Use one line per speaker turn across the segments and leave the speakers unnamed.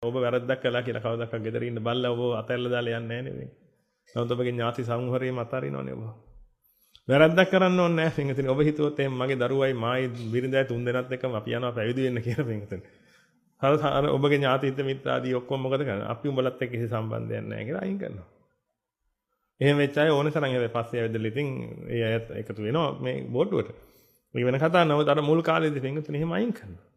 ඔබ වැරද්දක් කළා කියලා කවදාවත් ගෙදර ඉන්න බල්ලා ඔබ අතැල්ල දාලා යන්නේ නැහැ නෙවෙයි. නමුත් ඔබගේ ඥාති සමූහරේම අතාරිනවනේ ඔබ. වැරද්දක් කරන්න ඕනේ නැහැ පින්වතුනි. ඔබ හිතුවොත් එහෙනම් මගේ දරුවයි මායි බිරිඳයි තුන් දෙනාත් එක්කම අපි යනවා පැවිදි වෙන්න කියලා පින්වතුනි. අර ඔබගේ ඥාති හිත මිත්‍රාදී ඔක්කොම මොකද කරන්නේ? අපි උඹලත් එක්ක කිසි සම්බන්ධයක් නැහැ කියලා අයින් කරනවා. එහෙම වෙච්ච අය ඕනේ තරම් හැබැයි පස්සේ ඇවිදලා ඉතින් ඒ අයත් එකතු වෙනවා මේ බෝඩුවට. මේක වෙන කතාවක් නමුත් අර මුල් කාලේදී පින්වතුනි එහෙම අයින් කරනවා.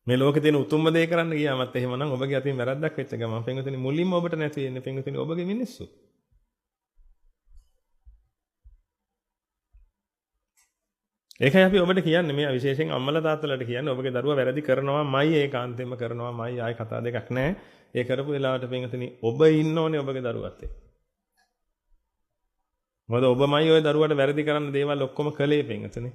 මේ ලෝකේ තියෙන උතුම්ම දේ කරන්න ගියාමත් එහෙමනම් ඔබගේ අතින් වැරද්දක් වෙච්ච ගමන් පින්වතුනි මුලින්ම ඔබට නැති වෙන්නේ පින්වතුනි ඔබගේ මිනිස්සු. ඒකයි අපි ඔබට කියන්නේ මේ විශේෂයෙන් අම්මලා තාත්තලාට කියන්නේ ඔබගේ දරුවා වැරදි කරනවාමයි ඒකාන්තයෙන්ම කරනවාමයි ආයි කතා දෙකක් නැහැ. ඒ කරපු වෙලාවට පින්වතුනි ඔබ ඉන්න ඕනේ ඔබගේ දරුවත් එක්ක. මොකද ඔබමයි ওই දරුවාට වැරදි කරන්න දේවල් ඔක්කොම කළේ පින්වතුනි.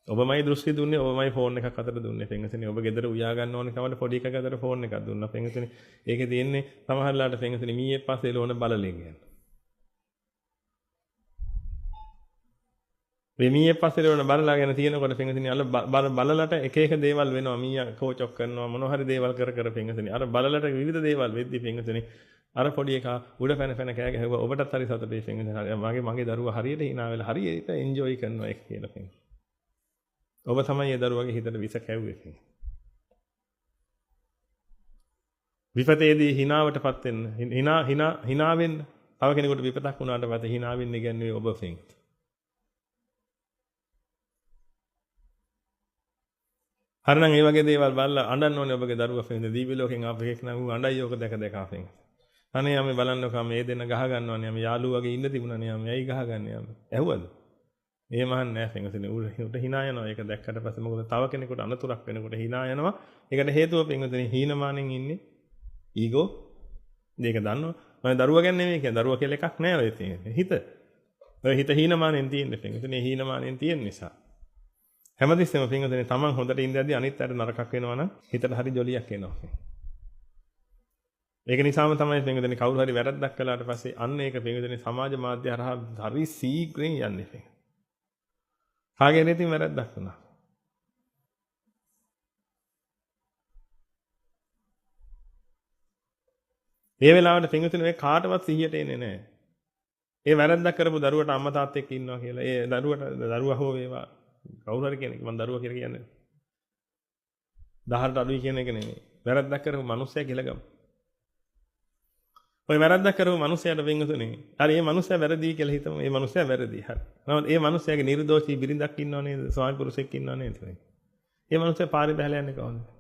ඔබමයි දෘෂ්ටි දුන්නේ ඔබමයි ෆෝන් එකක් අතට දුන්නේ පින්වතුනි. ඔබ ගෙදර උයා ගන්න ඕනේ කමඩ පොඩි එකක් අතට ෆෝන් එකක් දුන්නා පින්වතුනි. ඒකේ තියෙන්නේ සමහරලාට පින්වතුනි මීයේ පස්සේ ලෝන බලලෙන් යන. වෙමීයේ පස්සේ ලෝන බලලාගෙන තියෙනකොට පින්වතුනි අර බලලට එක එක දේවල් වෙනවා මීයා කෝචොක් කරනවා මොන හරි දේවල් කර කර පින්වතුනි. අර බලලට විවිධ දේවල් වෙද්දි පින්වතුනි අර පොඩි එකා උඩ පැන කෑ ගැහුවා ඔබටත් හරි සතුටුයි පින්වතුනි. මගේ දරුවා හරියට hina වෙලා හරියට එන්ජොයි කරනවා ඒක කියලා පින්වතුනි. ඔබ තමයි ඒ දරුවගේ හිතට විස කැව්වේ කියන්නේ. විපතේදී hinaවටපත් වෙන්න. hina වෙන්න. තව කෙනෙකුට විපතක් වුණාට පස්සේ hina වෙන්න කියන්නේ ඔබ ෆෙන්. හරිනම් මේ වගේ දේවල් බලලා අඬන්න ඕනේ ඔබගේ දරුවා ෆෙන්. දීවි ලෝකෙන් ආපු එකක් නම් ඌ අඬයි ඕක දැක දැක ෆෙන්. අනේ යමේ බලන්නකෝ මේ දෙන්න ගහ ගන්නවනේ යමේ යාළුවා වගේ ඉන්න තිබුණානේ යමේ ඇයි ගහගන්නේ යමේ. ඇහුවද? එහෙම අහන්නේ නැහැ පින්වතුනි. උට hina යනවා. ඒක දැක්කට පස්සේ මොකද තව කෙනෙකුට අනතුරක් වෙනකොට hina යනවා. ඒකට හේතුව පින්වතුනි හීනමානෙන් ඉන්නේ ඊගෝ. මේක දන්නවා. මම දරුවා ගැන නෙමෙයි කියන්නේ. දරුවා කියලා එකක් නැහැ ඔය තියෙන්නේ. හිත. ඔය හිත හීනමානෙන් තියෙන්නේ පින්වතුනි. හීනමානෙන් තියෙන නිසා. හැමතිස්සෙම පින්වතුනි තමන් හොඳට ඉඳද්දී අනිත් අයට නරකක් වෙනවා නම් හිතට හරි ජොලියක් එනවා. ඒක නිසාම තමයි පින්වතුනි කවුරු හරි වැරද්දක් කළාට පස්සේ අන්න ඒක පින්වතුනි සමාජ මාධ්‍ය හරහා හරි සීක්‍රෙන් යන්නේ. කාගේ නෙතින් වැරද්දක් වුණා. ඒ වෙලාවට පින්වතුනි මේ කාටවත් සිහියට එන්නේ නැහැ. ඒ වැරද්දක් කරපු දරුවට අම්මා තාත්තා එක්ක ඉන්නවා කියලා. ඒ දරුවා හෝ වේවා කවුරු හරි කෙනෙක් මම දරුවා කියලා කියන්නේ. 10ට අඩුයි කියන එක නෙමෙයි. වැරද්දක් කරපු මිනිස්සයා කියලා ගමු. ඔය වැරද්දක් කරපු මිනිස්සයාට පින්වතුනි හරි මේ මිනිස්සයා වැරදි කියලා හිතමු. මේ මිනිස්සයා වැරදි. හරි. නමුත් මේ මිනිස්සයාගේ නිර්දෝෂී බිරිඳක් ඉන්නව නේද? ස්වාමි පුරුෂයෙක් ඉන්නව නේද? මේ මිනිස්සයා පාරේ බහලා යන්නේ කොහොමද?